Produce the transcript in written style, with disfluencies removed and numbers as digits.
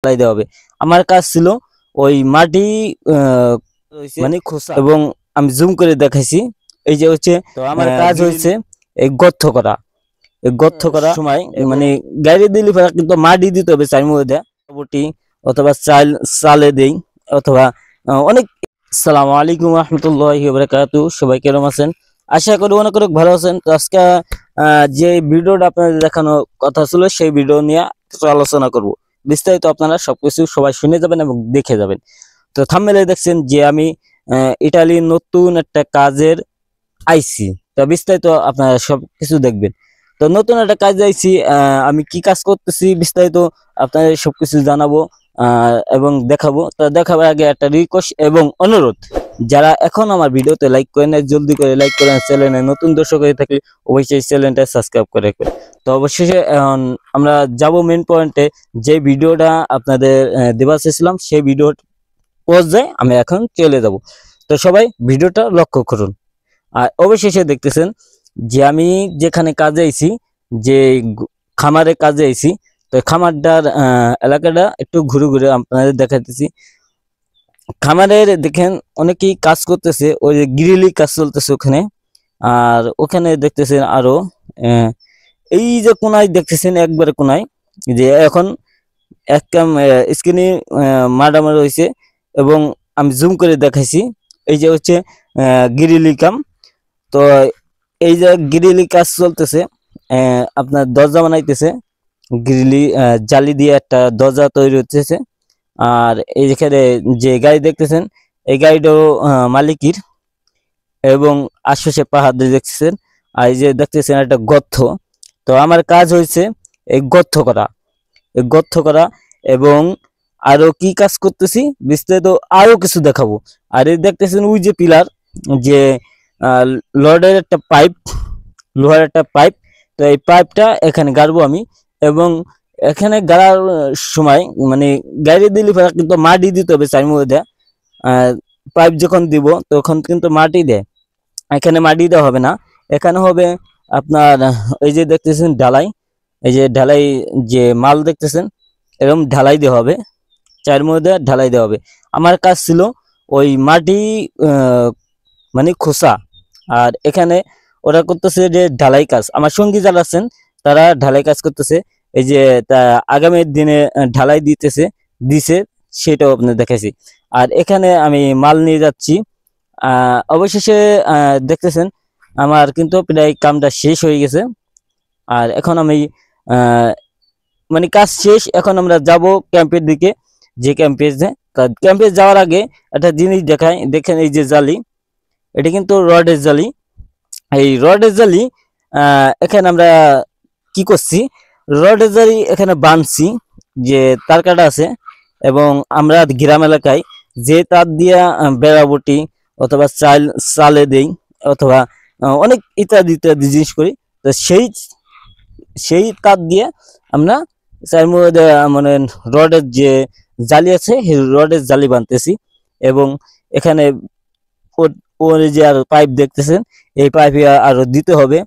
ঢালাই দেওয়া হবে। আমার কাজ ছিল ওই মাটি মানে খোসা, এবং আমি জুম করে দেখাইছি। এই যে হচ্ছে তো আমার কাজ হয়েছে এই গর্ত করা। এই গর্ত করার সময় মানে গাড়ি দিলে কিন্তু মাটি দিতে হবে চার মধ্যে, বটি অথবা চালে দেই অথবা অনেক। আসসালামু আলাইকুম রহমতুল্লাহি ওয়া বারাকাতুহু। সবাই কেমন আছেন? আশা করি অনেক অনেক ভালো আছেন। তো আজকে যে ভিডিওটা আপনাদের দেখানো কথা ছিল সেই ভিডিও নিয়ে আলোচনা করব। বিস্তারিত আপনারা সবকিছু সবাই শুনে যাবেন এবং দেখে যাবেন। তো থাম্বনেলে দেখছেন যে আমি ইটালির নতুন একটা কাজের আইছি। তো বিস্তারিত আপনারা সবকিছু দেখবেন। তো নতুন একটা কাজ আইছি, আমি কি কাজ করতেছি বিস্তারিত আপনাদের সবকিছু জানাবো এবং দেখাবো। তো দেখাবার আগে একটা রিকোয়েস্ট এবং অনুরোধ, যারা এখন আমার ভিডিওতে লাইক করেন জলদি করে লাইক করেন, চ্যানেলে নতুন দর্শক হয়ে থাকলে অবশ্যই চ্যানেলটা সাবস্ক্রাইব করে রাখবেন। তো অবশেষে আমরা যাব মেন পয়েন্টে। যে ভিডিওটা আপনাদের দেওয়া চেয়েছিলাম সেই ভিডিও পর্যায়ে আমি এখন চলে যাব। তো সবাই ভিডিওটা লক্ষ্য করুন। আর অবশেষে দেখতেছেন যে আমি যেখানে কাজে আইছি, যে খামারে কাজে আইছি, তো খামারটার এলাকাটা একটু ঘুরে ঘুরে আপনাদের দেখাতেছি। খামারের দেখেন অনেকেই কাজ করতেছে, ওই যে গ্রিলি কাজ চলতেছে ওখানে। আর ওখানে দেখতেছেন আরো এই যে কোনায় দেখতেছেন, একবারে কোনায় যে এখন একটা স্ক্রিনে মারামারি হয়েছে এবং আমি জুম করে দেখাইছি। এই যে হচ্ছে গ্রিলি কাম। তো এই যে গ্রিলি কাজ চলতেছে, আপনার দরজা বানাইতেছে, গ্রিলি জালি দিয়ে একটা দরজা তৈরি হচ্ছে। আর এইখানে যে গাড়ি দেখতেছেন এই গাড়িটাও মালিকের, এবং আশেপাশে পাহাড় দেখতেছেন। আর এই যে দেখতেছেন একটা গর্ত। তো আমার কাজ হয়েছে এই গর্ত করা, এই গর্ত করা এবং আরো কি কাজ করতেছি বিস্তারিত আরো কিছু দেখাবো। আর এই দেখতেছেন ওই যে পিলার, যে লোহার একটা পাইপ, লোহার একটা পাইপ। তো এই পাইপটা এখানে গাড়বো আমি, এবং এখানে গাড়ার সময় মানে গাড়ি দিলে কিন্তু মাটি দিতে হবে চার মধ্যে। পাইপ যখন দিব তখন কিন্তু মাটি দেয়, এখানে মাটি দেওয়া হবে না। এখানে হবে আপনার এই যে দেখতেছেন ঢালাই, এই যে ঢালাই যে মাল দেখতেছেন এরকম ঢালাই দেওয়া হবে, চার মধ্যে ঢালাই দেওয়া হবে। আমার কাজ ছিল ওই মাটি মানে খোসা। আর এখানে ওরা করতেছে যে ঢালাই কাজ। আমার সঙ্গী যারা আছেন তারা ঢালাই কাজ করতেছে। এই যে আগামী দিনে ঢালাই দিছে সেটাও আপনার দেখাইছি। আর এখানে আমি মাল নিয়ে যাচ্ছি। অবশেষে দেখতেছেন আমার কিন্তু প্রায় কামটা শেষ হয়ে গেছে। আর এখন আমি মানে কাজ শেষ, এখন আমরা যাব ক্যাম্পের দিকে। যে ক্যাম্পে যাওয়ার আগে একটা জিনিস দেখাই, দেখেন এই যে জালি, এটা কিন্তু রডের জালি। এই রডের জালি এখানে আমরা কি করছি, রডের জালি এখানে বানছি, যে তার কাটা আছে। এবং আমরা গ্রাম এলাকায় যে তার দিয়া বেড়াবটি অথবা চালে দেই অথবা অনেক ইত্যাদি ইত্যাদি জিনিস করি। তো সেই তার দিয়ে আমরা মানে রডের যে জালি আছে সেই রডের জালি বানতেছি। এবং এখানে ওর যে আর পাইপ দেখতেছেন এই পাইপে আরো দিতে হবে।